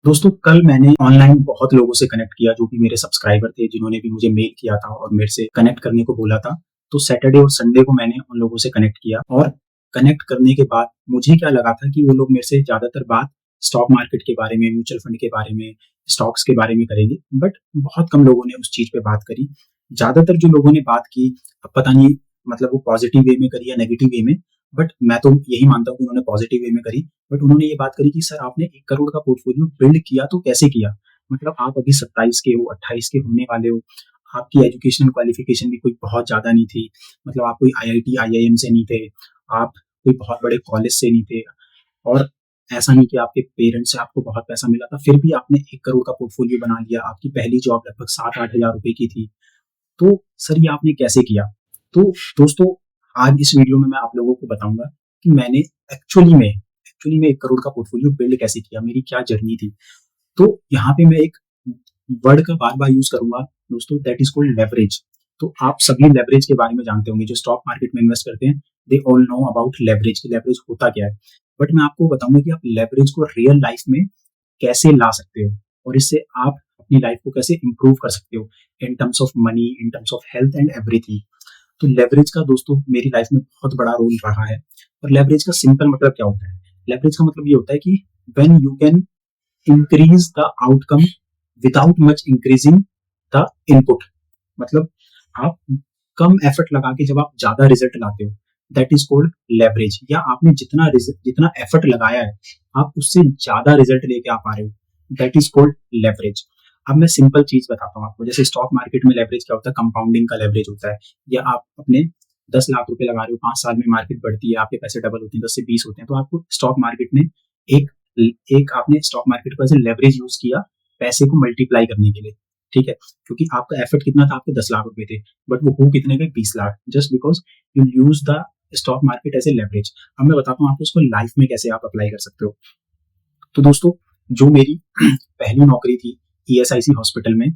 दोस्तों, कल मैंने ऑनलाइन बहुत लोगों से कनेक्ट किया जो कि मेरे सब्सक्राइबर थे, जिन्होंने भी मुझे मेल किया था और मेरे से कनेक्ट करने को बोला था। तो सैटरडे और संडे को मैंने उन लोगों से कनेक्ट किया और कनेक्ट करने के बाद मुझे क्या लगा था कि वो लोग मेरे से ज़्यादातर बात स्टॉक मार्केट के बारे में, म्यूचुअल फंड के बारे में, स्टॉक्स के बारे में करेंगे। बट बहुत कम लोगों ने उस चीज़ पे बात करी। ज़्यादातर जो लोगों ने बात की, अब पता नहीं मतलब वो पॉज़िटिव वे में करी या नेगेटिव वे में, बट मैं तो यही मानता हूँ कि उन्होंने पॉज़िटिव वे में करी। बट उन्होंने ये बात करी कि सर आपने 1 करोड़ का पोर्टफोलियो बिल्ड किया तो कैसे किया? मतलब आप अभी 27 के हो, 28 के होने वाले हो, आपकी एजुकेशनल क्वालिफ़िकेशन भी कोई बहुत ज़्यादा नहीं थी, मतलब आप कोई आईआईटी, आईआईएम से नहीं थे, आप कोई बहुत बड़े कॉलेज से नहीं थे और ऐसा नहीं कि आपके पेरेंट्स से आपको बहुत पैसा मिला था, फिर भी आपने 1 करोड़ का पोर्टफोलियो बना लिया, आपकी पहली जॉब लगभग 7-8 हज़ार रुपए की थी। तो सर ये आपने कैसे किया? तो दोस्तों, आज इस वीडियो में मैं आप लोगों को बताऊँगा कि मैंने एक्चुअली में 1 करोड़ का पोर्टफोलियो बिल्ड कैसे किया, मेरी क्या जर्नी थी। तो यहाँ पे मैं एक वर्ड का बार-बार यूज़ करूँगा दोस्तों, दैट इज़ कॉल्ड लेवरेज। तो आप सभी लेवरेज के बारे में जानते होंगे, जो स्टॉक मार्केट में इन्वेस्ट करते हैं, they all know about leverage कि लेवरेज होता क्या है। बट मैं आपको बताऊँगा कि आप लेवरेज को रियल लाइफ़ में कैसे ला सकते हो और इससे आप अपनी लाइफ़ को कैसे इम्प्रूव कर सकते हो in terms of money, in terms of health and everything. तो लेवरेज का दोस्तों मेरी लाइफ़ में बहुत बड़ा रोल रहा है। और लेवरेज का सिंपल मतलब क्या होता है? लेवरेज का मतलब ये होता है कि when you can increase the outcome without much increasing the input. मतलब आप कम एफर्ट लगा के जब आप ज्यादा रिजल्ट लाते हो, दैट इज कॉल्ड लेवरेज। या आपने जितना एफर्ट लगाया है, आप उससे ज्यादा रिजल्ट लेके आ पा रहे हो, दैट इज कॉल्ड लेवरेज। अब मैं सिंपल चीज बताता हूँ आपको, जैसे स्टॉक मार्केट में लेवरेज क्या होता है, कंपाउंडिंग का लेवरेज होता है। या आप अपने 10 लाख रुपए लगा रहे हो, 5 साल में मार्केट बढ़ती है, आपके पैसे डबल होते हैं, 10 से 20 होते हैं, तो आपको स्टॉक मार्केट में एक एक आपने स्टॉक मार्केट को एज ए लेवरेज यूज किया पैसे को मल्टीप्लाई करने के लिए। ठीक है, क्योंकि आपका एफर्ट कितना था, आपके 10 लाख रुपए थे, बट वो हो कितने गए, 20 lakh, just because you use the stock market as a leverage. अब मैं बताता हूँ आपको इसको लाइफ में कैसे आप अप्लाई कर सकते हो। तो दोस्तों, जो मेरी पहली नौकरी थी ईएसआईसी हॉस्पिटल में,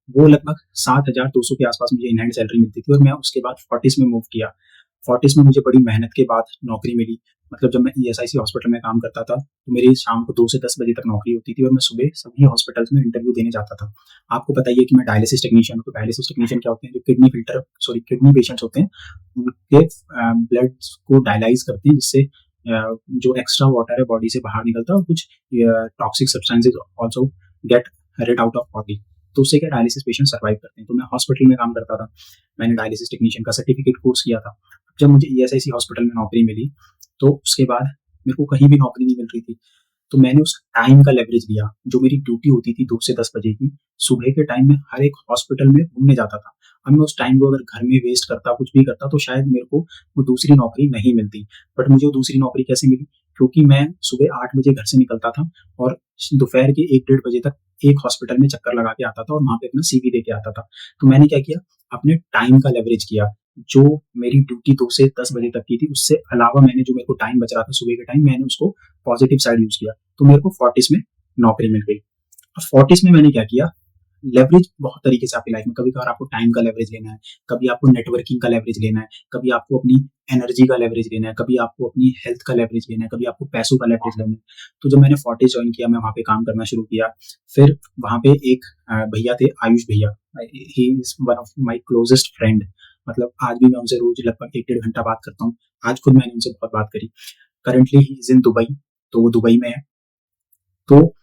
वो लगभग 7,200 के आसपास मुझे इन हैंड सैलरी मिलती थी और मैं उसके बाद फोर्टिस में मूव किया। फोर्टिस में मुझे बड़ी मेहनत के बाद नौकरी मिली। मतलब जब मैं ईएसआईसी हॉस्पिटल में काम करता था, तो मेरी शाम को 2 से 10 बजे तक नौकरी होती थी और मैं सुबह सभी हॉस्पिटल्स में इंटरव्यू देने जाता था। आपको पता ही है कि मैं डायलिसिस टेक्नीशियन हूँ। तो डायलिसिस टेक्नीशियन क्या होते हैं, जो किडनी पेशेंट्स होते हैं, उनके ब्लड को डायलाइज करते हैं, जिससे जो एक्स्ट्रा वाटर है बॉडी से बाहर निकलता है और कुछ toxic substances also get rid out of body. तो उससे क्या डायलिसिस पेशेंट सर्वाइव करते हैं। तो मैं हॉस्पिटल में काम करता था, मैंने डायलिसिस टेक्नीशियन का सर्टिफिकेट कोर्स किया था। जब मुझे ईएसआईसी हॉस्पिटल में नौकरी मिली, तो उसके बाद मेरे को कहीं भी नौकरी नहीं मिल रही थी। तो मैंने उस टाइम का लेवरेज लिया, जो मेरी ड्यूटी होती थी 2 से 10 बजे की, सुबह के टाइम में हर एक हॉस्पिटल में घूमने जाता था। अब मैं उस टाइम को अगर घर में वेस्ट करता, कुछ भी करता, तो शायद मेरे को वो दूसरी नौकरी नहीं मिलती। बट मुझे वो दूसरी नौकरी कैसे मिली? क्योंकि मैं सुबह 8 बजे घर से निकलता था और दोपहर के 1 डेढ़ बजे तक एक हॉस्पिटल में चक्कर लगा के आता था और वहाँ पे अपना सीवी दे के आता था। तो मैंने क्या किया? अपने टाइम का लेवरेज किया। जो मेरी ड्यूटी 2 से 10 बजे तक की थी, उससे अलावा मैंने जो मेरे को टाइम बच रहा था सुबह के टाइम, मैंने उसको पॉजिटिव साइड यूज़ किया। तो मेरे को फोर्टिस में नौकरी मिल गई। और फोर्टिस में मैंने क्या किया? लेवरेज बहुत तरीके से आपकी लाइफ में, कभी-कभार आपको टाइम का लेवरेज लेना है, कभी आपको नेटवर्किंग का लेवरेज लेना है, कभी आपको अपनी एनर्जी का लेवरेज लेना है, कभी आपको अपनी हेल्थ का लेवरेज लेना है, कभी आपको पैसों का लेवरेज लेना है। तो जब मैंने फोर्टिस जॉइन किया, मैं वहाँ पे काम करना शुरू किया। फिर वहाँ पे एक भैया थे, आयुष भैया, he is one of my closest friend. मतलब आज भी मैं उनसे रोज़ लगभग 1 डेढ़ घंटा बात करता हूँ। आज खुद मैंने उनसे बहुत बात करी। Currently he is in Dubai, तो वो दुबई में है। तो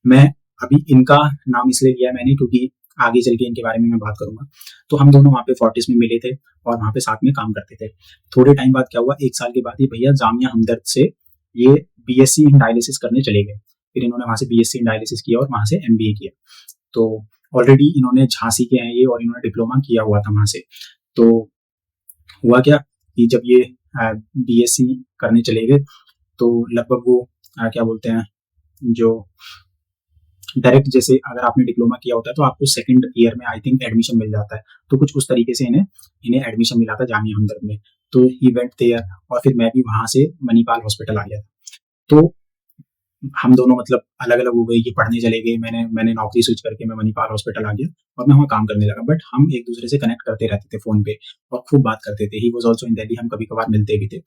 मैं अभी इनका नाम इसलिए लिया है मैंने, क्योंकि आगे चल के इनके बारे में मैं बात करूँगा। तो हम दोनों वहाँ पे फोर्टिस में मिले थे और वहाँ पे साथ में काम करते थे। थोड़े टाइम बाद क्या हुआ, 1 साल के बाद ये भैया जामिया हमदर्द से ये बीएससी इन डायलिसिस करने चले गए। फिर इन्होंने वहाँ से बीएससी इन डायलिसिस किया और वहाँ से एमबीए किया। तो ऑलरेडी इन्होंने झांसी के हैं ये, और इन्होंने डिप्लोमा किया हुआ था वहाँ से। तो हुआ क्या कि जब ये बीएससी करने चले गए, तो लगभग वो क्या बोलते हैं, जो डायरेक्ट, जैसे अगर आपने डिप्लोमा किया होता है तो आपको सेकंड ईयर में आई थिंक एडमिशन मिल जाता है। तो कुछ उस तरीके से इन्हें इन्हें एडमिशन मिला था जामिया हमदर्द में। तो ही वेंट देयर और फिर मैं भी वहाँ से मणिपाल हॉस्पिटल आ गया था। तो हम दोनों मतलब अलग-अलग हो गए, ये पढ़ने चले गए, मैंने मैंने नौकरी स्विच करके मैं मणिपाल हॉस्पिटल आ गया और मैं वहाँ काम करने लगा। बट हम एक दूसरे से कनेक्ट करते रहते थे फ़ोन पे और खूब बात करते थे। He was also in Delhi, हम कभी-कभार मिलते भी थे।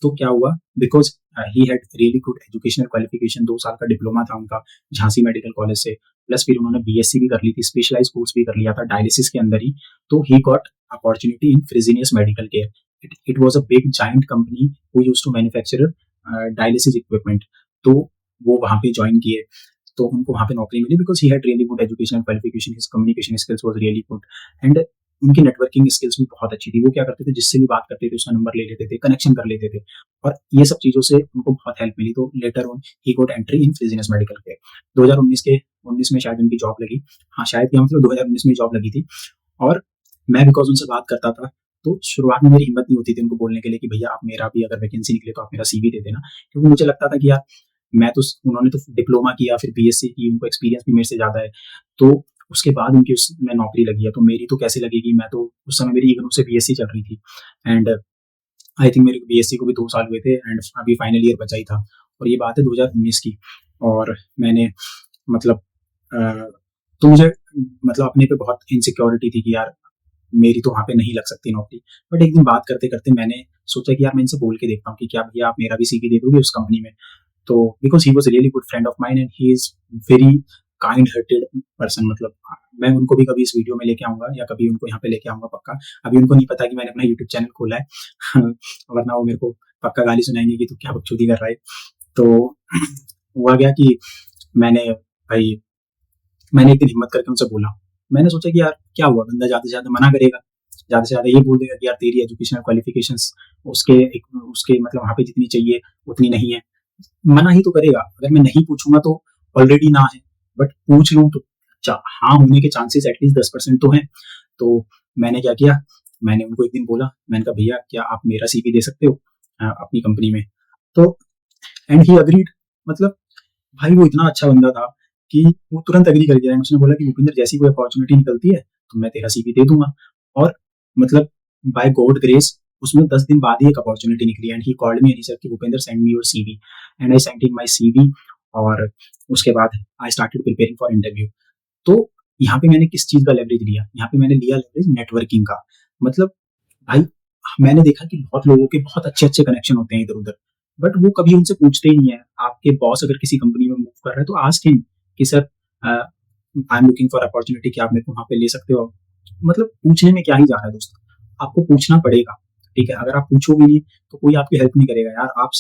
तो क्या हुआ, because he had really good educational qualification, 2 साल का डिप्लोमा था उनका झांसी मेडिकल कॉलेज से, प्लस फिर उन्होंने बीएससी भी कर ली थी, स्पेशलाइज कोर्स भी कर लिया था डायलिसिस के अंदर ही। तो he got opportunity in Fresenius Medical Care. It was a big giant company who used to manufacture dialysis equipment. तो वो वहाँ पे ज्वाइन किए, तो उनको वहाँ पे नौकरी मिली because he had really good educational qualification, his communication skills was really good, and उनकी नेटवर्किंग स्किल्स भी बहुत अच्छी थी। वो क्या करते थे, जिससे भी बात करते थे उसका नंबर ले लेते थे, कनेक्शन कर लेते थे, और ये सब चीज़ों से उनको बहुत हेल्प मिली। तो later on he got entry in Fresenius Medical Care. 2019 में शायद उनकी जॉब लगी, हाँ शायद क्या मतलब 2019 में जॉब लगी थी। और मैं बिकॉज उनसे बात करता था, तो शुरुआत में मेरी हिम्मत नहीं होती थी उनको बोलने के लिए कि भैया आप मेरा भी अगर वैकेंसी निकले तो आप मेरा सीवी दे देना, क्योंकि मुझे लगता था कि यार मैं तो, उन्होंने तो डिप्लोमा किया फिर बीएससी की, उनको एक्सपीरियंस भी मेरे से ज़्यादा है, तो उसके बाद उनकी उसमें नौकरी लगी है, तो मेरी तो कैसे लगेगी। मैं तो उस समय मेरी इग्नू से बीएससी चल रही थी, एंड आई थिंक मेरे बीएससी को भी 2 साल हुए थे, एंड अभी फाइनल ईयर बचा ही था, और ये बात है 2019 की। और मैंने मतलब तो मुझे मतलब अपने पे बहुत इनसिक्योरिटी थी कि यार मेरी तो वहाँ पे नहीं लग सकती नौकरी। बट एक दिन बात करते करते मैंने सोचा कि यार मैं इनसे बोल के देखता हूँ कि क्या भैया आप मेरा भी सीवी दे दोगे उस कंपनी में। तो because he was really good friend of mine, and he is very kind hearted person. मतलब मैं उनको भी कभी इस वीडियो में लेके आऊंगा, या कभी उनको यहाँ पे लेके आऊंगा पक्का। अभी उनको नहीं पता कि मैंने अपना यूट्यूब चैनल खोला है वरना वो मेरे को पक्का गाली सुनाएंगे कि तू क्या बकचोदी कर रहा है। तो हुआ गया कि मैंने भाई मैंने एक दिन हिम्मत करके उनसे बोला। मैंने सोचा कि यार क्या हुआ, बंदा ज़्यादा से ज़्यादा मना करेगा, ज़्यादा से ज़्यादा ये बोल देगा कि यार तेरी एजुकेशनल क्वालिफिकेशंस उसके मतलब वहाँ पे जितनी चाहिए उतनी नहीं है। मना ही तो करेगा, अगर मैं नहीं पूछूंगा तो ऑलरेडी ना है, बट पूछ लूँ तो हाँ होने के चांसेस एटलीस्ट 10% तो हैं। तो मैंने क्या किया, मैंने उनको एक दिन बोला, मैंने कहा भैया क्या आप मेरा सीवी दे सकते हो अपनी कंपनी में। तो एंड ही अग्रीड। मतलब भाई वो इतना अच्छा बंदा था कि वो तुरंत एग्री कर गया। उसने बोला कि भूपिंदर जैसी कोई अपॉर्चुनिटी निकलती है तो मैं तेरा सीवी दे दूंगा। और मतलब बाय गॉड ग्रेस उसमें 10 दिन बाद ही एक अपॉर्चुनिटी निकली, and he called me and he said कि Bhupinder send me your CV, and I sent in my CV. और उसके बाद I started preparing for interview. तो यहाँ पे मैंने किस चीज का लेवरेज लिया, यहाँ पे मैंने लिया लेवरेज नेटवर्किंग का। मतलब भाई मैंने देखा कि बहुत लोगों के बहुत अच्छे अच्छे कनेक्शन होते हैं इधर उधर, बट वो कभी उनसे पूछते ही नहीं है। आपके बॉस अगर किसी कंपनी में मूव कर रहे हैं तो आस्क हिम कि sir I am looking for opportunity, क्या आप मेरे को वहाँ पे ले सकते हो। मतलब पूछने में क्या ही जा रहा है दोस्त, आपको पूछना पड़ेगा। ठीक है, अगर आप पूछोगे नहीं तो कोई आपकी हेल्प नहीं करेगा यार। आप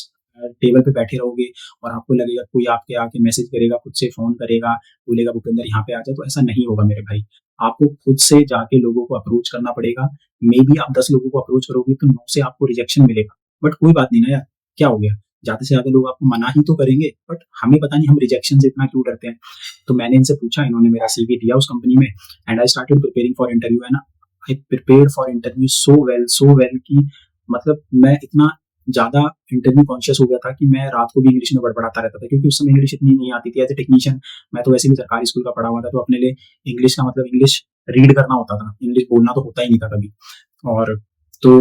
टेबल पे बैठे रहोगे और आपको लगेगा कोई आपके आके मैसेज करेगा, खुद से फोन करेगा, बोलेगा भूपेंद्र यहाँ पे आ जाए, तो ऐसा नहीं होगा मेरे भाई। आपको खुद से जाके लोगों को अप्रोच करना पड़ेगा। मे बी आप 10 लोगों को अप्रोच करोगे तो 9 से आपको रिजेक्शन मिलेगा, बट कोई बात नहीं ना यार, क्या हो गया, ज्यादा से ज्यादा लोग आपको मना ही तो करेंगे, बट हमें पता नहीं हम रिजेक्शन से इतना क्यों डरते हैं। तो मैंने इनसे पूछा, इन्होंने मेरा सीवी दिया उस कंपनी में, and I started preparing for interview. And I prepared for interview so well कि मतलब मैं इतना ज्यादा इंटरव्यू कॉन्शियस हो गया था कि मैं रात को भी इंग्लिश में बड़बड़ाता रहता था, क्योंकि उस समय इंग्लिश इतनी नहीं आती थी। एज ए टेक्नीशियन मैं तो वैसे भी सरकारी स्कूल का पढ़ा हुआ था, तो अपने लिए इंग्लिश का मतलब इंग्लिश रीड करना होता था, इंग्लिश बोलना तो होता ही नहीं था कभी। और तो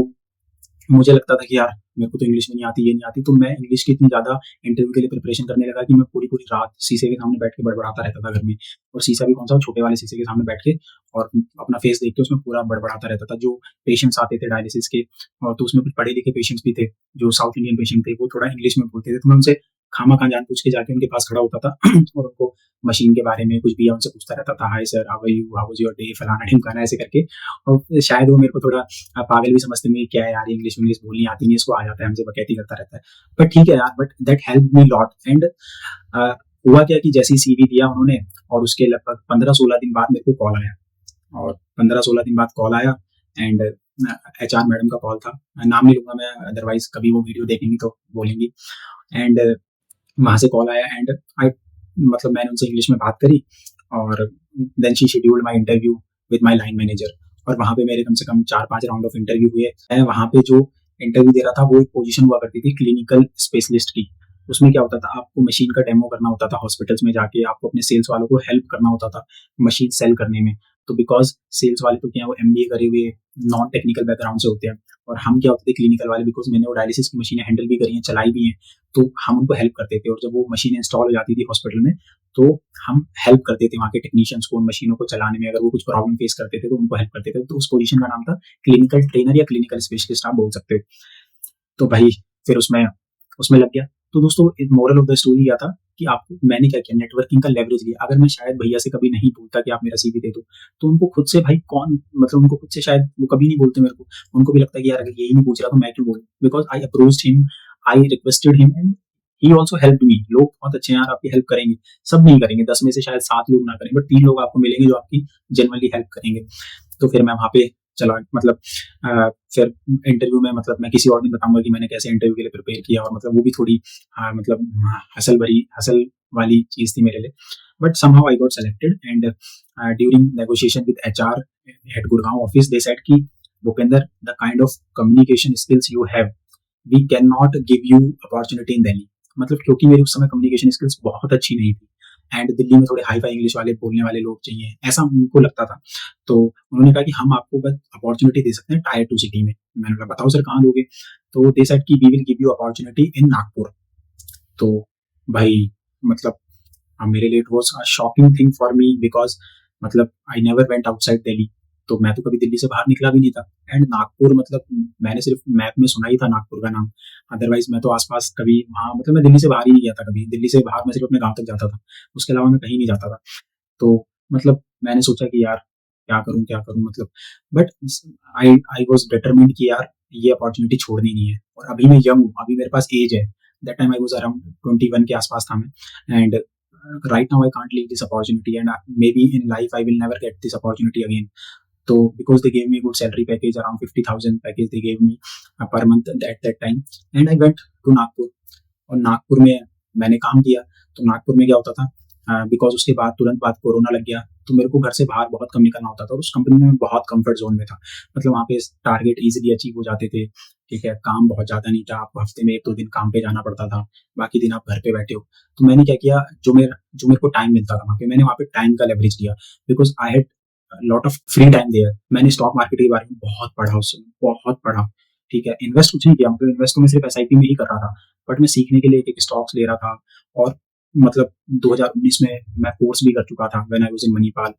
मुझे लगता था कि यार मेरे को तो इंग्लिश में नहीं आती, ये नहीं आती, तो मैं इंग्लिश की इतनी ज़्यादा इंटरव्यू के लिए प्रिपरेशन करने लगा कि मैं पूरी पूरी रात शीशे के सामने बैठ के बड़बड़ाता रहता था घर में। और शीशा भी कौन सा, छोटे वाले शीशे के सामने बैठ के, और अपना फेस देख के उसमें पूरा बड़बड़ाता रहता था। जो पेशेंट्स आते थे डायलिसिस के, और तो उसमें कुछ पढ़े लिखे पेशेंट्स भी थे, जो साउथ इंडियन पेशेंट थे, वो थोड़ा इंग्लिश में बोलते थे, तो मैं उनसे खामा खा जान पूछ के जाके उनके पास खड़ा होता था और उनको मशीन के बारे में कुछ भी उनसे पूछता रहता था, hi sir, how are you, how was your day, फलाना ढिमकाना ऐसे करके। और शायद वो मेरे को थोड़ा पागल भी समझते हैं, क्या है यार इंग्लिश इंग्लिश बोलनी आती नहीं, इसको आ जाता है, हमसे बकैती करता रहता है। बट ठीक है यार, but that help me lot. And हुआ क्या कि जैसे ही सीवी दिया उन्होंने, और उसके लगभग 15-16 दिन बाद मेरे को कॉल आया, और 15-16 दिन बाद कॉल आया, एंड एचआर मैडम का कॉल था, नाम नहीं लूंगा मैं, अदरवाइज कभी वो वीडियो देखेंगी तो बोलेंगी। एंड वहाँ से कॉल आया, एंड आई मतलब मैंने उनसे इंग्लिश में बात करी, और then she scheduled my interview with my line manager. और वहाँ पे मेरे कम से कम 4-5 राउंड ऑफ इंटरव्यू हुए। मैं वहाँ पे जो इंटरव्यू दे रहा था वो एक पोजीशन हुआ करती थी क्लिनिकल स्पेशलिस्ट की। उसमें क्या होता था, आपको मशीन का डेमो करना होता था हॉस्पिटल्स में जाके, आपको अपने सेल्स वालों को हेल्प करना होता था मशीन सेल करने में। तो बिकॉज सेल्स वाले तो क्या है, वो एमबीए करे हुए नॉन टेक्निकल बैकग्राउंड से होते हैं, और हम क्या होते थे क्लिनिकल वाले, बिकॉज मैंने वो डायलिसिस की मशीनें हैंडल भी करी हैं, चलाई भी हैं, तो हम उनको हेल्प करते थे। और जब वो मशीन इंस्टॉल हो जाती थी हॉस्पिटल में, तो हम हेल्प करते थे वहाँ के टेक्नीशियंस को उन मशीनों को चलाने में। अगर वो कुछ प्रॉब्लम फेस करते थे तो उनको हेल्प करते थे। तो उस पोजीशन का नाम था क्लिनिकल ट्रेनर या क्लिनिकल स्पेशलिस्ट, आप बोल सकते हो। तो भाई फिर उसमें उसमें लग गया। तो दोस्तों मोरल ऑफ द स्टोरी क्या था कि आपको मैंने क्या किया, नेटवर्किंग का लेवरेज लिया। अगर मैं शायद भैया से कभी नहीं बोलता कि आप मेरा सीवी दे दो, तो उनको खुद से भाई कौन मतलब उनको खुद से शायद वो कभी नहीं बोलते मेरे को। उनको भी लगता है कि यार अगर यही नहीं पूछ रहा तो मैं क्यों बोलूँ, because I approached him, I requested him and he also help me. लोग बहुत अच्छे हैं यार, आपकी हेल्प करेंगे। सब नहीं करेंगे, 10 में से शायद 7 लोग ना करें, बट 3 लोग आपको मिलेंगे जो आपकी जेनुइनली हेल्प करेंगे। तो फिर मैं वहाँ पे चला, मतलब फिर इंटरव्यू में, मतलब मैं किसी और दिन बताऊंगा कि मैंने कैसे इंटरव्यू के लिए प्रिपेयर किया, और मतलब वो भी थोड़ी मतलब हसल वाली चीज थी मेरे लिए। But somehow I got selected and during negotiation with HR at Gurgaon office they said कि Bhupendra, the kind of communication skills you have, we can not give you opportunity in Delhi. मतलब क्योंकि मेरी उस समय कम्युनिकेशन स्किल्स बहुत अच्छी नहीं थी एंड दिल्ली में थोड़े हाई फाई इंग्लिश वाले बोलने वाले लोग चाहिए, ऐसा उनको लगता था। तो उन्होंने कहा कि हम आपको बस अपॉर्चुनिटी दे सकते हैं टायर 2 सिटी में। मैंने कहा बताओ सर कहाँ दोगे? तो दे सेड कि we will give you opportunity in Nagpur. तो भाई मतलब मेरे लिए it was a shocking thing for me, because मतलब I never went outside Delhi. तो मैं तो कभी दिल्ली से बाहर निकला भी नहीं था। एंड नागपुर मतलब मैंने सिर्फ मैप में सुना ही था नागपुर का नाम, अदरवाइज मैं तो आसपास कभी वहाँ मतलब मैं दिल्ली से बाहर ही नहीं गया था कभी। दिल्ली से बाहर मैं सिर्फ अपने गाँव तक जाता था, उसके अलावा मैं कहीं नहीं जाता था। तो मतलब मैंने सोचा कि यार क्या करूँ मतलब। But I I was determined कि यार ये अपॉर्चुनिटी छोड़नी नहीं है। और अभी मैं यंग हूँ, अभी मेरे पास एज है। That time I was around 21 के आसपास था मैं। And right now I can't leave this opportunity, and maybe in life I will never get this opportunity again. So because they gave me a good salary package, around 50,000 package they gave me per month at that time, and I went to Nagpur. और नागपुर में मैंने काम किया। तो नागपुर में क्या होता था, बिकॉज उसके बाद तुरंत बाद कोरोना लग गया, तो मेरे को घर से बाहर बहुत कम निकलना होता था। और उस कंपनी में मैं बहुत कंफर्ट जोन में था, मतलब वहाँ पे टारगेट इजीली अचीव हो जाते थे। ठीक है, काम बहुत ज़्यादा नहीं था, आपको हफ्ते में 1-2 दिन काम पे जाना पड़ता था, बाकी दिन आप घर पे बैठे हो। तो मैंने क्या किया, जो मेरे को टाइम मिलता था वहाँ पे, मैंने वहाँ पे टाइम का लेवरेज लिया, because I had lot of free time there. मैंने स्टॉक मार्केट के बारे में बहुत पढ़ा, उस समय बहुत पढ़ा। ठीक है, इन्वेस्ट कुछ नहीं किया, मतलब इन्वेस्ट तो मैं सिर्फ एसआईपी में ही कर रहा था, बट मैं सीखने के लिए एक स्टॉक्स ले रहा था। और मतलब 2019 में मैं कोर्स भी कर चुका था when I was in Manipal,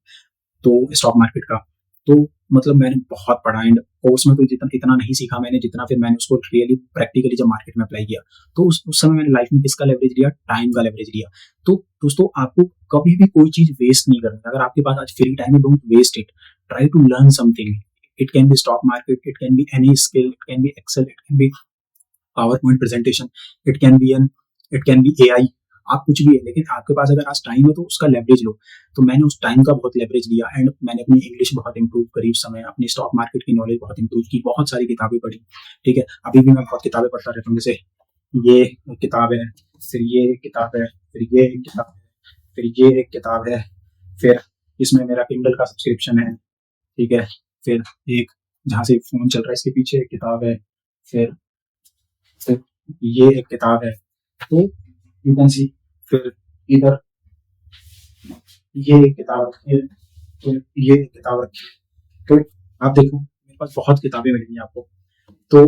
तो स्टॉक मार्केट का। तो मतलब मैंने बहुत पढ़ा, एंड कोर्स में तो जितना इतना नहीं सीखा मैंने, जितना फिर मैंने उसको रियली प्रैक्टिकली जब मार्केट में अप्लाई किया। तो उस समय मैंने लाइफ में किसका लेवरेज लिया, टाइम का लेवरेज लिया। तो दोस्तों आपको कभी भी कोई चीज वेस्ट नहीं करनी। अगर आपके पास आज फ्री टाइम है, don't waste it, try to learn something. It can be stock market, it can be any skill, it can be Excel, it can be PowerPoint presentation, it can be AI. आप कुछ भी है, लेकिन आपके पास अगर आज time है तो उसका लेवरेज लो। तो मैंने उस टाइम का बहुत लेवरेज लिया, एंड मैंने अपनी इंग्लिश बहुत इंप्रूव करी उस समय, अपनी स्टॉक मार्केट की नॉलेज बहुत इंप्रूव की, बहुत सारी किताबें पढ़ी। ठीक है, अभी भी मैं बहुत किताबें पढ़ता रहता हूँ, जैसे ये एक किताब है, फिर ये एक किताब है, फिर ये एक किताब है, फिर ये एक किताब है, फिर इसमें मेरा किंडल का सब्सक्रिप्शन है। ठीक है, फिर एक जहाँ से फोन चल रहा है इसके पीछे एक किताब है, फिर ये एक किताब है। तो यू कैन सी, फिर इधर ये एक किताब रखी है, फिर ये एक किताब रखी है। तो आप देखो मेरे पास बहुत किताबें मिलेंगी आपको। तो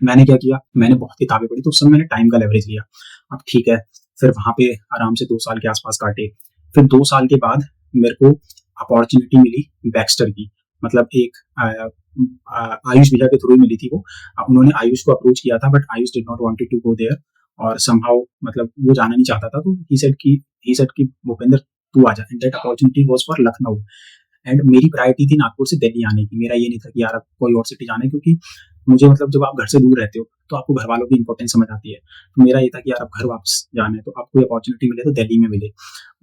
मैंने क्या किया, मैंने बहुत किताबें पढ़ी, तो उस समय मैंने टाइम का लेवरेज लिया। अब ठीक है, फिर वहाँ पे आराम से 2 साल के आसपास काटे। फिर 2 साल के बाद मेरे को अपॉर्चुनिटी मिली बैक्स्टर की, मतलब एक आयुष भैया के थ्रू मिली थी वो। उन्होंने आयुष को अप्रोच किया था, but Ayush did not wanted to go there, और समहाउ मतलब वो जाना नहीं चाहता था। तो ही सेड कि भूपेंद्र तू आ जा, and that opportunity was for Lucknow. And मेरी प्रायोरिटी थी नागपुर से दिल्ली आने की। मेरा ये नहीं था कि यार अब कोई और सिटी जाना है, क्योंकि मुझे मतलब जब आप घर से दूर रहते हो तो आपको घर वालों की इंपॉर्टेंस समझ आती है। तो मेरा ये था कि यार अब घर वापस जाना है, तो आपको अपॉर्चुनिटी मिले तो दिल्ली में मिले,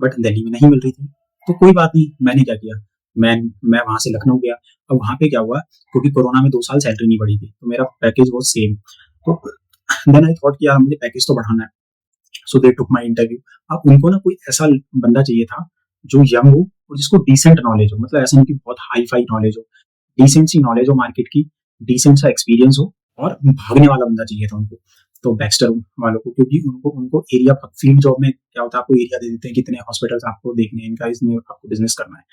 बट दिल्ली में नहीं मिल रही थी। तो कोई बात नहीं, मैंने क्या किया, मैं वहां से लखनऊ गया। अब वहां पे क्या हुआ, क्योंकि कोरोना में 2 साल सैलरी नहीं बढ़ी थी, तो मेरा पैकेज वॉज सेम। तो देन आई थॉट कि यार मुझे पैकेज तो बढ़ाना है, सो दे टुक माई इंटरव्यू। अब उनको ना कोई ऐसा बंदा चाहिए था जो यंग हो और जिसको डिसेंट नॉलेज हो, मतलब ऐसा नहीं कि बहुत हाई फाई नॉलेज हो, डिसेंट सी नॉलेज हो मार्केट की, डिसेंट सा एक्सपीरियंस हो, और भागने वाला बंदा चाहिए था उनको। तो बैक्स्टर वालों को, क्योंकि उनको उनको एरिया, फील्ड जॉब में क्या होता है, आपको एरिया दे देते हैं, कितने हॉस्पिटल्स आपको देखने हैं, इनका इसमें आपको बिजनेस करना है।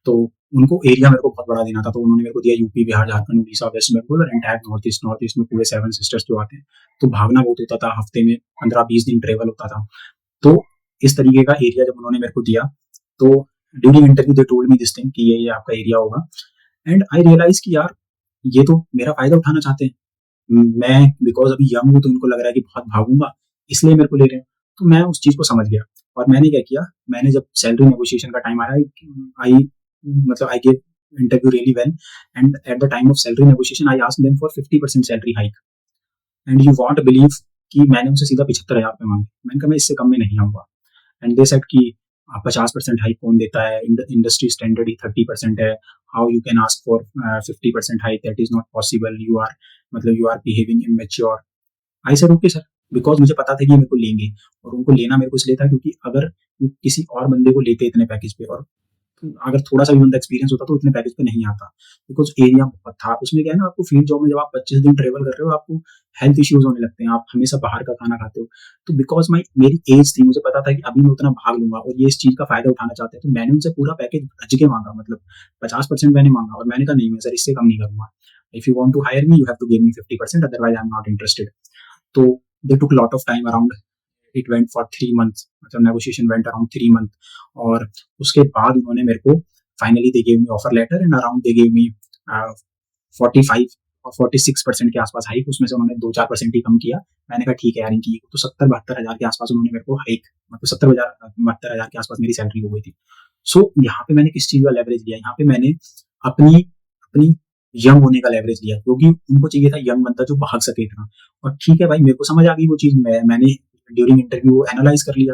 तो उनको एरिया मेरे को बहुत बड़ा देना था, तो उन्होंने मेरे को दिया यूपी, बिहार, झारखंड, उड़ीसा, वेस्ट बंगाल और एंटायर नॉर्थ ईस्ट में पूरे 7 सिस्टर्स जो आते हैं। तो भागना बहुत होता था, हफ्ते में 15-20 दिन ट्रेवल होता था। तो इस तरीके का एरिया जब उन्होंने मेरे को दिया, तो during interview they told me this thing कि ये आपका एरिया होगा। एंड आई रियलाइज कि यार ये तो मेरा फायदा उठाना चाहते हैं। मैं बिकॉज़ अभी यंग हूँ तो इनको लग रहा है कि बहुत भागूँगा, इसलिए मेरे को ले रहे हैं। तो मैं उस चीज़ को समझ गया और मैंने क्या किया, मैंने जब सैलरी नेगोशिएशन का टाइम आया, आई मतलब I give interview really well and at the time of salary negotiation I asked them for 50% salary hike and you won't believe कि मैंने उनसे सीधा 75,000 रुपए माँगे। मैंने कहा मैं इससे कम में नहीं आऊँगा एंड दे सेड कि 50% हाइक कौन देता है, इंडस्ट्री स्टैंडर्ड ही 30% है, how you can ask for 50% hike, that is not possible, you are मतलब you are behaving immature. I said okay sir, because मुझे पता था कि ये मेरे को लेंगे और उनको लेना मेरे को इसलिए था क्योंकि अगर वो किसी और बंदे को लेते इतने पैकेज पे और अगर थोड़ा सा भी बंदा एक्सपीरियंस होता तो इतने पैकेज पे नहीं आता, बिकॉज एरिया बहुत था उसमें। क्या है ना, आपको फील्ड जॉब में जब आप 25 दिन ट्रेवल कर रहे हो आपको हेल्थ इश्यूज होने लगते हैं, आप हमेशा बाहर का खाना खाते हो। तो बिकॉज माई मेरी एज थी, मुझे पता था कि अभी मैं उतना भाग लूंगा और ये इस चीज का फायदा उठाना चाहते हैं, तो मैंने उनसे पूरा पैकेज रज के मांगा, मतलब 50% मैंने मांगा और मैंने कहा नहीं मैं सर इससे कम नहीं करूंगा, if you want to hire me you have to give me 50%, otherwise I am not interested. तो they took lot of time around, it went for 3 months, मतलब नेगोशिएशन वेंट अराउंड 3 मंथ। और उसके बाद उन्होंने मेरे को finally they gave me offer letter and around they gave me 45 और 46% के आसपास हाइक, उसमें से उन्होंने 2-4% ही कम किया। मैंने कहा ठीक है यार, इनकी तो 70-72 हज़ार के आसपास उन्होंने मेरे को हाइक, मतलब 70-72 हज़ार के आसपास मेरी सैलरी हो गई थी। सो यहाँ पे मैंने किस चीज का लेवरेज लिया, यहाँ पे मैंने अपनी अपनी यंग होने का लेवरेज लिया, क्योंकि उनको चाहिए था यंग बंदा जो भाग सके इतना। और ठीक है भाई, मेरे को समझ आ गई वो चीज, मैंने ड्यूरिंग इंटरव्यू एनालाइज कर लिया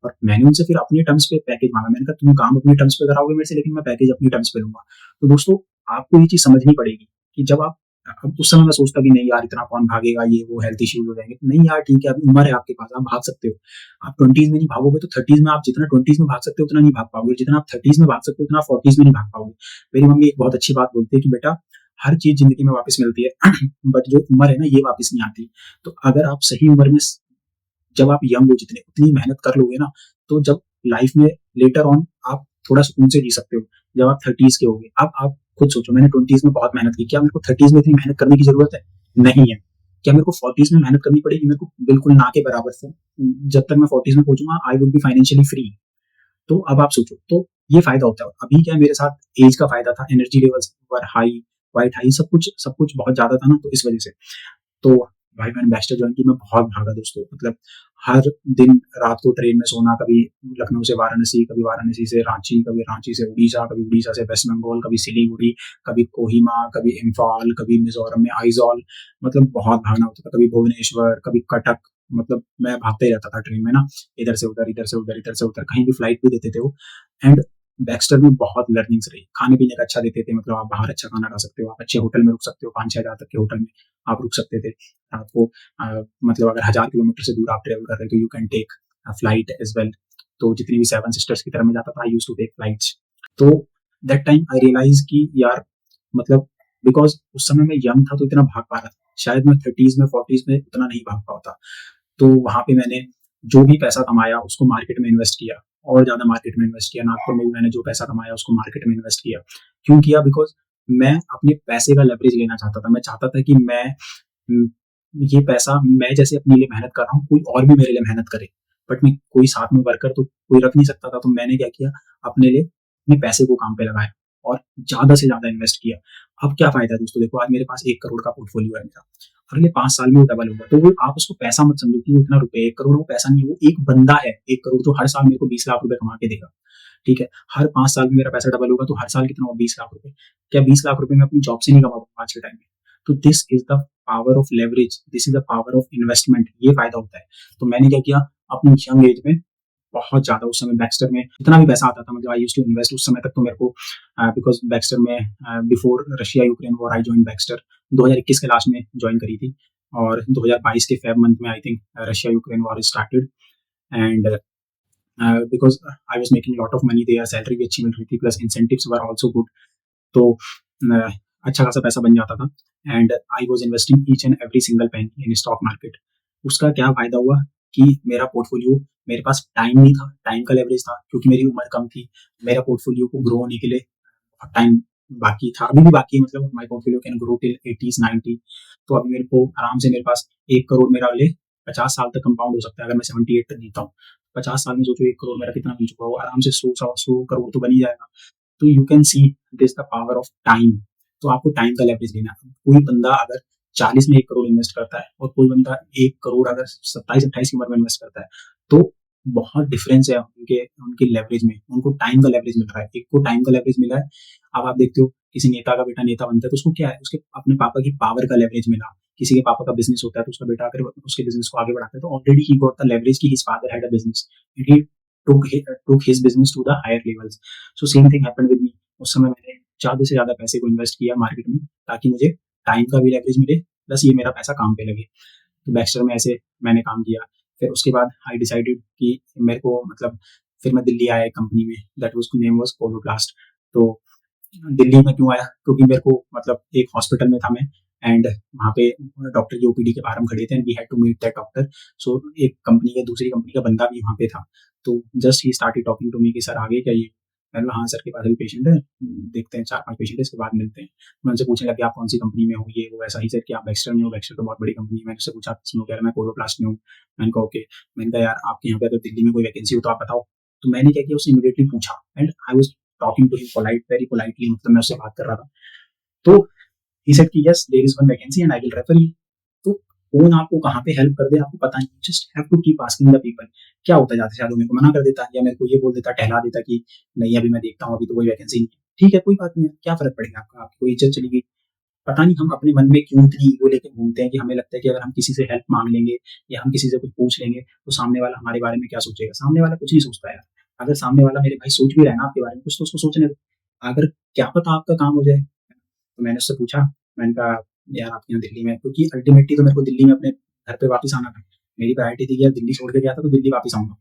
और मैंने उनसे फिर अपने टर्म्स पे पैकेज मांगा। मैंने कहा तुम काम अपने टर्म्स पे कराओगे मेरे से, लेकिन मैं पैकेज अपनी टर्म्स पे लूंगा। तो दोस्तों, आपको ये चीज समझनी पड़ेगी कि जब आप, अब उस समय मैं सोचता कि नहीं यार इतना कौन भागेगा, ये वो हेल्थ इश्यूज हो जाएंगे। नहीं यार ठीक है, अभी उम्र है आपके पास, आप भाग सकते हो। आप 20s में नहीं भागोगे तो 30s में, आप जितना 20s में भाग सकते हो उतना नहीं भाग पाओगे, जितना आप 30s में भाग सकते हो उतना आप 40s में नहीं भाग पाओगे। मेरी मम्मी एक बहुत अच्छी बात बोलती है कि बेटा हर चीज जिंदगी में वापस मिलती है बट जो उम्र है ना ये वापस नहीं आती। तो अगर आप सही उम्र में, जब आप यंग हो जितने, उतनी मेहनत कर लोगे ना, तो जब लाइफ में लेटर ऑन आप थोड़ा सुकून से जी सकते हो। जब आप 30s के होगे, अब आप खुद सोचो, मैंने 20s में बहुत मेहनत की, क्या मेरे को 30s में इतनी मेहनत करने की जरूरत है? नहीं है। क्या मेरे को 40s में मेहनत करनी पड़ेगी? मेरे को बिल्कुल ना के बराबर से। जब तक मैं 40s में पहुंचूंगा I would be financially free. तो अब आप सोचो, तो ये फायदा होता है। अभी क्या मेरे साथ एज का फायदा था, एनर्जी लेवल्स वर हाई, क्वाइट हाई, सब कुछ बहुत ज्यादा था ना, तो इस वजह से। तो भाई मैंने बैचलर ज्वाइन की, मैं बहुत भागा दोस्तों, मतलब हर दिन रात को ट्रेन में सोना, कभी लखनऊ से वाराणसी, कभी वाराणसी से रांची, कभी रांची से उड़ीसा, कभी उड़ीसा से वेस्ट बंगाल, कभी सिलीगुड़ी, कभी कोहिमा, कभी इम्फाल, कभी मिजोरम में आइजॉल, मतलब बहुत भागना होता था, कभी भुवनेश्वर, कभी कटक। मतलब मैं भागते ही रहता था ट्रेन में ना, इधर से उधर, इधर से उधर, इधर से उधर, कहीं भी फ्लाइट भी देते थे वो। एंड बैक्स्टर में बहुत लर्निंग्स रही, खाने पीने का अच्छा देते थे, मतलब आप बाहर अच्छा खाना खा सकते हो, आप अच्छे होटल में रुक सकते हो, 5-6 हज़ार तक के होटल में आप रुक सकते थे। आपको मतलब अगर 1,000 किलोमीटर से दूर आप ट्रेवल कर रहे हो तो you can take flight as well. तो जितनी भी सेवन सिस्टर्स की तरफ में जाता था आई यूज टू टेक फ्लाइट्स। तो दैट टाइम आई रियलाइज कि यार, मतलब बिकॉज उस समय मैं यंग था तो इतना भाग पा रहा था, शायद मैं 30s में 40s में उतना नहीं भाग पाता। तो वहां पे मैंने जो भी पैसा कमाया उसको मार्केट में इन्वेस्ट किया, और ज्यादा मार्केट में इन्वेस्ट किया। नागपुर में भी मैंने जो पैसा कमाया उसको मार्केट में इन्वेस्ट किया। क्यों किया? बिकॉज मैं अपने पैसे का लेवरेज लेना चाहता था। मैं चाहता था कि मैं ये पैसा, मैं जैसे अपने लिए मेहनत कर रहा हूँ कोई और भी मेरे लिए मेहनत करे। बट मैं कोई साथ में वर्कर तो कोई रख नहीं सकता था, तो मैंने क्या किया, अपने लिए अपने पैसे को काम पे लगाया और ज्यादा से ज्यादा इन्वेस्ट किया। अब क्या फायदा है दोस्तों, देखो आज मेरे पास 1 करोड़ का पोर्टफोलियो है मेरा, अगले 5 साल में वो डबल होगा। तो वो आप उसको पैसा मत समझो कि वो इतना रुपए, 1 करोड़ वो पैसा नहीं है, वो एक बंदा है 1 करोड़ जो हर साल मेरे को 20 लाख रुपए कमा के देगा। ठीक है, हर 5 साल में मेरा पैसा डबल होगा तो हर साल कितना होगा? 20 लाख रुपए। क्या 20 लाख रुपए मैं अपनी जॉब से नहीं कमा पाऊंगा आज के टाइम में? तो this is the power of leverage, this is the power of investment, ये फायदा होता है। तो मैंने क्या किया, अपनी यंग एज में बहुत ज्यादा, उस समय बैक्स्टर में जितना भी पैसा आता था, मतलब आई यूज्ड टू इन्वेस्ट। उस समय तक तो मेरे को, बिकॉज बैक्स्टर में before Russia Ukraine war I join Baxter 2021 के लास्ट में ज्वाइन करी थी, और 2022 के फेब मंथ में I think Russia Ukraine war started. And because I was making lot of money there, salary भी अच्छी मिल रही थी, plus incentives were also good. तो अच्छा खासा पैसा बन जाता था। And I was investing each and every single penny in stock market. उसका क्या फायदा हुआ कि मेरा पोर्टफोलियो, मेरे पास टाइम नहीं था, टाइम का लेवरेज था क्योंकि मेरी उम्र कम थी। मेरा पोर्टफोलियो को ग्रो होने के लिए बहुत टाइम बाकी था, अभी भी बाकी है, मतलब my portfolio can grow till 80s 90। तो अभी मेरे को आराम से, मेरे पास 1 करोड़ मेरा अगले 50 साल तक कंपाउंड हो सकता है, अगर मैं 78 तक जीता हूँ। 50 साल में सोचो 1 करोड़ मेरा कितना बन चुका हो, आराम से 100 करोड़ तो बन ही जाएगा। तो you can see this the power of time. तो आपको टाइम का लेवरेज लेना है। कोई बंदा अगर 40 में 1 करोड़ इन्वेस्ट करता है और कोई बंदा 1 करोड़ अगर 27-28 की उम्र में इन्वेस्ट करता है, तो बहुत डिफरेंस है उनके उनकी लेवरेज में। उनको टाइम का लेवरेज मिल रहा है, एक को टाइम का लेवरेज मिला है। अब आप देखते हो किसी नेता का बेटा नेता बनता है तो उसको क्या है, उसके अपने पापा की पावर का लेवरेज मिला। किसी के पापा का बिजनेस होता है तो उसका बेटा अगर उसके बिजनेस को आगे बढ़ाता है तो already he got the leverage कि his father had a business and he took his business to the higher levels. So same thing happened with me. उस समय मैंने ज़्यादा से ज़्यादा पैसे को इन्वेस्ट किया मार्केट में ताकि मुझे टाइम का भी लेवरेज मिले प्लस ये मेरा पैसा काम पे लगे। तो बैक्स्टर में ऐसे मैंने काम किया। फिर उसके बाद आई डिसाइडेड कि मेरे को मतलब फिर मैं दिल्ली आया कंपनी में, दैट वाज नेम वाज कोलोप्लास्ट। तो दिल्ली में क्यों आया, क्योंकि मेरे को मतलब एक हॉस्पिटल में था मैं एंड वहाँ पे डॉक्टर की ओपीडी के बाहर हम खड़े थे and we had to meet that doctor. So एक कंपनी के दूसरी कंपनी का बंदा भी वहाँ पे था। तो just he started talking to me कि सर आगे क्या ये, मैंने कहा हाँ सर के पास अभी पेशेंट है, देखते हैं 4-5 पेशेंट है इसके बाद मिलते हैं। मैं उनसे पूछने लगा कि आप कौन सी कंपनी में हो, ये वो ऐसा ही सर कि आप बैक्स्टर में हो, बैक्स्टर तो बहुत बड़ी कंपनी है। मैंने उससे पूछा किसमें हो, कह रहा मैं कोलोप्लास्ट में हूँ। मैंने कहा ओके। मैंने कहा यार आपके यहाँ पे अगर दिल्ली में कोई वैकेंसी हो तो आप बताओ। तो मैंने क्या किया, उससे इमीडिएटली पूछा and I was talking to him very politely, मतलब मैं उससे बात कर रहा था। तो ही सेड कि yes there is one vacancy and I will refer you. तो कौन आपको कहाँ पे हेल्प कर दे आपको पता नहीं, just have to keep asking the people. क्या होता जाता शायद मेरे को मना कर देता या मेरे को ये बोल देता, टहला देता कि नहीं अभी मैं देखता हूँ, अभी तो कोई वैकेंसी नहीं है। ठीक है कोई बात नहीं है, क्या फर्क पड़ेगा आपका, आपकी कोई इज्जत चली गई। पता नहीं हम अपने मन में क्यों इतनी ईगो लेके घूमते हैं कि हमें लगता है कि अगर हम किसी से हेल्प मांग लेंगे या हम किसी से कुछ पूछ लेंगे तो सामने वाला हमारे बारे में क्या सोचेगा। सामने वाला कुछ नहीं सोचता यार। अगर सामने वाला मेरे भाई सोच भी रहा है ना आपके बारे में कुछ, तो उसको सोचने दो। अगर क्या पता आपका काम हो जाए। तो मैंने उससे पूछा, मैंने कहा यार आपके यहाँ दिल्ली में, क्योंकि अल्टीमेटली तो मेरे को दिल्ली में अपने घर पे वापस आना था। मेरी प्रायोरिटी थी कि यार दिल्ली छोड़ के गया था तो दिल्ली वापस आऊंगा।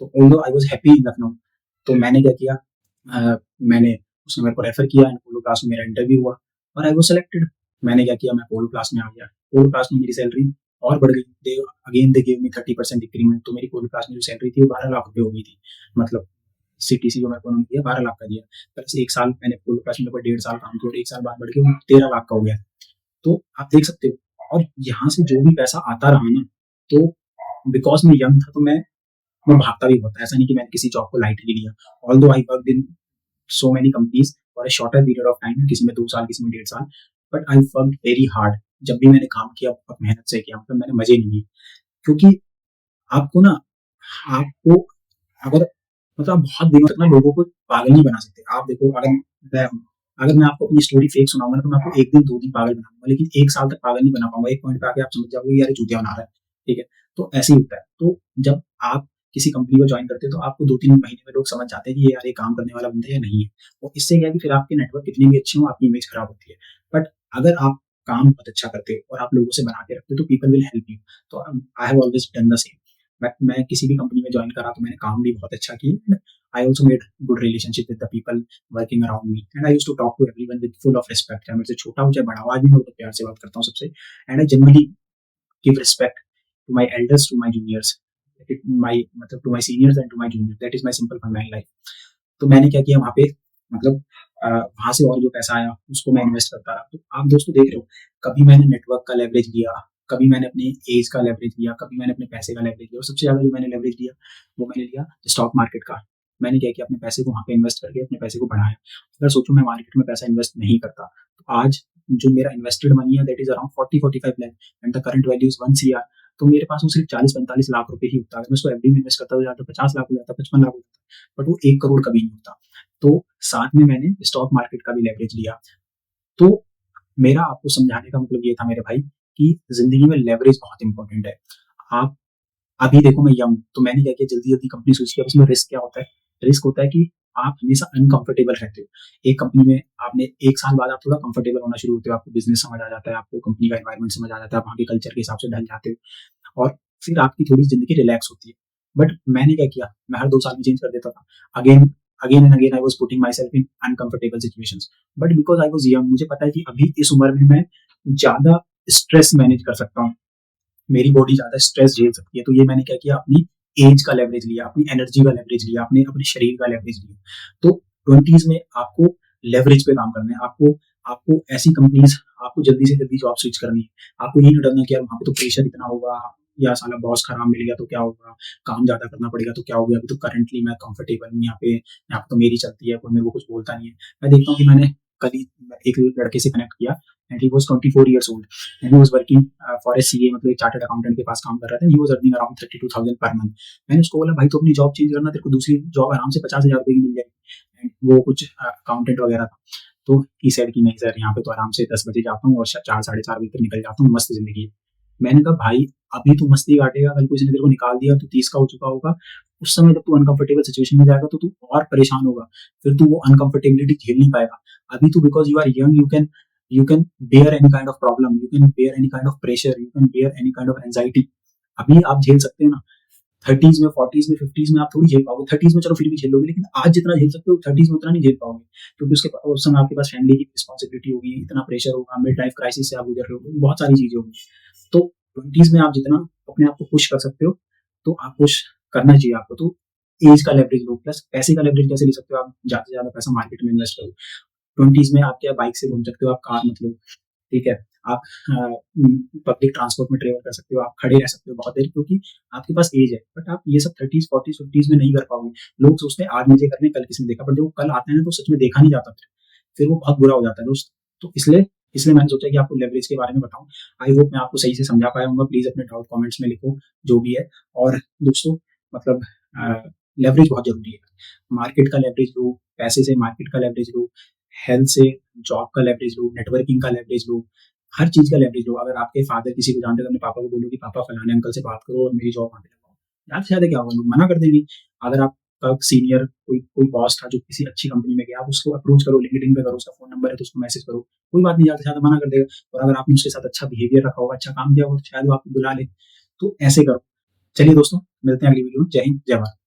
तो although I was happy in Lucknow. तो मैंने क्या किया, मैंने उसने मेरे को रेफर किया एंड पोलो क्लास में मेरा इंटरव्यू हुआ और आई वाज सिलेक्टेड। मैंने क्या किया, मैं पोलो क्लास में आ गया। पोलो क्लास में मेरी सैलरी और बढ़ गई। They give me 30% increment. तो मेरी पोलो क्लास में जो सैलरी थी वो 12 लाख रुपए हो गई थी। मतलब सीटीसी जो मेरे को उन्होंने दिया 12 लाख का दिया, प्लस 1 साल मैंने पोलो क्लास में 1.5 साल काम किया और 1 साल बाद बढ़ के वो 13 लाख का हो गया। तो आप देख सकते हो। और यहाँ से जो भी पैसा आता रहा ना, तो बिकॉज मैं यंग था तो मैं भागता भी बहुत था। ऐसा नहीं कि मैंने किसी जॉब को लाइटली लिया। Although I worked in so many companies for a shorter period of time, किसी में 2 साल किसी में 1.5 साल, but I worked very hard. जब भी मैंने काम किया बहुत मेहनत से किया, मतलब मैंने मजे नहीं लिए। क्योंकि आपको ना, आपको अगर मतलब आप बहुत दिनों तक ना लोगों को पागल नहीं बना सकते। आप देखो, मैं अगर मैं आपको अपनी स्टोरी फेक सुनाऊंगा ना तो मैं आपको 1 दिन 2 दिन पागल बनाऊंगा, लेकिन 1 साल तक पागल नहीं बना पाऊंगा। एक पॉइंट पे आके आप समझ जाओगे कि यार ये चूतिया बना रहा है। ठीक है, तो ऐसे ही होता है। तो जब आप किसी कंपनी को ज्वाइन करते हो तो आपको 2-3 महीने में लोग समझ जाते हैं कि ये यार ये काम करने वाला बंदा है या नहीं है। और इससे क्या है कि फिर आपके नेटवर्क कितने भी अच्छे हों आपकी इमेज खराब होती है। बट अगर आप काम बहुत अच्छा करते हो और आप लोगों से बना के रखते हो तो पीपल विल हेल्प यू। तो I have always done the same. मैं किसी भी कंपनी में ज्वाइन करा तो मैंने काम भी बहुत अच्छा किया। I also made good relationship with the people working around me, and I used to talk to everyone with full of respect. चाहे मेरे से छोटा हो चाहे बड़ा हो, आज भी मैं बहुत प्यार से बात करता हूँ सबसे। And I generally give respect to my elders, to my juniors, my मतलब to my seniors and to my juniors. That is my simple fun in life. तो मैंने क्या किया वहाँ पे, मतलब वहाँ से और जो पैसा आया उसको मैं इन्वेस्ट करता रहा। तो आप दोस्तों देख रहे हो, कभी मैंने नेटवर्क का लेवरेज लिया, कभी मैंने अपनी एज का लेवरेज लिया, कभी मैंने अपने पैसे का लेवरेज लिया, और सबसे ज्यादा जो मैंने लेवरेज लिया वो मैंने लिया स्टॉक मार्केट का। मैंने क्या किया, अपने पैसे को वहाँ पे इन्वेस्ट करके अपने पैसे को बढ़ाया। अगर सोचो मैं मार्केट में पैसा इन्वेस्ट नहीं करता तो आज जो मेरा इन्वेस्टेड मनी है that is around 40-45 lakh and the current value is 1 CR। तो मेरे पास वो सिर्फ 40-45 लाख रुपए ही होता है। अगर मैं उसको एफडी में इन्वेस्ट करता तो जाता 50 लाख हो जाता, 55 लाख हो जाता, बट वो 1 करोड़ कभी नहीं होता। तो साथ में मैंने स्टॉक मार्केट का भी लेवरेज लिया। तो मेरा आपको समझाने का मतलब ये था मेरे भाई कि जिंदगी में लेवरेज बहुत इंपॉर्टेंट है। आप अभी देखो मैं यंग, तो मैंने क्या किया, जल्दी जल्दी कंपनी स्विच किया। उसमें रिस्क क्या होता है, रिस्क होता है कि आप हमेशा अनकंफर्टेबल रहते हो। एक कंपनी में आपने 1 साल बाद आप थोड़ा कंफर्टेबल होना शुरू होते हो, आपको बिजनेस समझ आ जाता है, आपको कंपनी का एनवायरमेंट समझ आ जाता है, वहाँ के कल्चर के हिसाब से ढल जाते हो और फिर आपकी थोड़ी जिंदगी रिलैक्स होती है। बट मैंने क्या किया, मैं हर 2 साल में चेंज कर देता था। Again again and again I was putting my self in uncomfortable situations. But because I was young, मुझे पता है कि अभी इस उम्र में मैं ज्यादा स्ट्रेस मैनेज कर सकता हूँ, मेरी बॉडी ज्यादा स्ट्रेस झेल सकती है। तो ये मैंने क्या किया, अपनी एज का लेवरेज लिया, अपनी एनर्जी का लेवरेज लिया, अपने शरीर का लेवरेज लिया। तो 20s में आपको लेवरेज पे काम करना है। आपको आपको ऐसी कंपनीज, आपको जल्दी से जल्दी जॉब स्विच करनी है। आपको ये नहीं डरना कि यार वहाँ पे तो प्रेशर इतना होगा या साला बॉस खराब मिल गया तो क्या होगा, काम ज्यादा करना पड़ेगा तो क्या हो गया। अभी तो करंटली मैं कंफर्टेबल हूँ यहाँ पे तो मेरी चलती है, कोई मेरे को कुछ बोलता नहीं है। मैं देखता हूँ कि मैंने कल ही एक लड़के से कनेक्ट किया and he was 24 years old and he was working for a CA, मतलब एक चार्टर्ड अकाउंटेंट के पास काम कर रहा था। He was earning around 32,000 per month. मैंने उसको बोला भाई तो अपनी जॉब चेंज करना, तेरे को दूसरी जॉब आराम से 50,000 रुपए की मिल जाएगी। एंड वो कुछ अकाउंटेंट वगैरह था। तो ही सेड कि नहीं सर, यहाँ पे तो आराम से 10 बजे जाता हूँ और 4 साढ़े 4 बजे तक निकल जाता हूँ, मस्त जिंदगी है। मैंने कहा भाई अभी तू मस्ती काटेगा, कल किसी ने तेरे को निकाल दिया, तू 30 का हो चुका होगा, उस समय जब तू अनकंफर्टेबल सिचुएशन में जाएगा तो तू और परेशान होगा, फिर तू वो अनकंफर्टेबिलिटी झेल नहीं पाएगा। अभी तू because you are young, you can bear any kind of problem, you can bear any kind of pressure, you can bear any kind of anxiety. अभी आप झेल सकते हो ना, 30s में, 40s में, 50s में आप थोड़ी झेल पाओगे। 30s में चलो फिर भी झेल लोगे, लेकिन आज जितना झेल सकते हो 30s में उतना नहीं झेल पाओगे, क्योंकि उस समय आपके पास फैमिली की रिस्पॉन्सिबिलिटी होगी, इतना प्रेशर होगा, मिड लाइफ क्राइसिस से आप गुजर रहे हो, बहुत सारी चीजें होंगी। तो 20s में आप जितना अपने आप को पुश कर सकते हो तो आप पुश करना चाहिए आपको। तो एज का लेवरेज लो, प्लस पैसे का लेवरेज कैसे ले सकते हो, आप ज्यादा से ज्यादा पैसा मार्केट में इन्वेस्ट करो। 20s में आप क्या बाइक से घूम सकते हो, आप कार मत लो, ठीक है। आप पब्लिक ट्रांसपोर्ट में ट्रेवल कर सकते हो, आप खड़े रह सकते हो बहुत देर, क्योंकि आपके पास एज है। बट आप ये सब 30s 40s 50s में नहीं कर पाओगे। लोग सोचते हैं आज मुझे करने, कल किसने देखा, पर जब वो कल आते हैं तो सच में देखा नहीं जाता, फिर वो बहुत बुरा हो जाता है दोस्त। तो इसलिए इसलिए मैंने सोचा कि आपको लेवरेज के बारे में बताऊं। आई होप मैं आपको सही से समझा पाया हूँ। प्लीज अपने डाउट कमेंट्स में लिखो जो भी है। और दोस्तों मतलब लेवरेज बहुत जरूरी है। मार्केट का लेवरेज लो, पैसे से मार्केट का लेवरेज लो, हेल्थ से जॉब का लेवरेज लो, नेटवर्किंग का लेवरेज लो, हर चीज का लेवरेज लो। अगर आपके फादर किसी को जानते हो, अपने पापा को बोलो कि पापा फलाने अंकल से बात करो और मेरी जॉब वहाँ पे लगाओ, ज्यादा से ज्यादा क्या होगा, लोग मना कर देंगे। अगर आपका सीनियर कोई कोई बॉस था जो किसी अच्छी कंपनी में गया, आप उसको अप्रोच करो, लिंक्डइन पे करो, उसका फोन नंबर है तो उसको मैसेज करो, कोई बात नहीं, ज्यादा से ज्यादा मना कर देगा। और अगर आपने उसके साथ अच्छा बिहेवियर रखा होगा, अच्छा काम किया होगा, तो शायद वो आपको बुला ले। तो ऐसे करो। चलिए दोस्तों, मिलते हैं अगली वीडियो में। जय हिंद, जय भारत।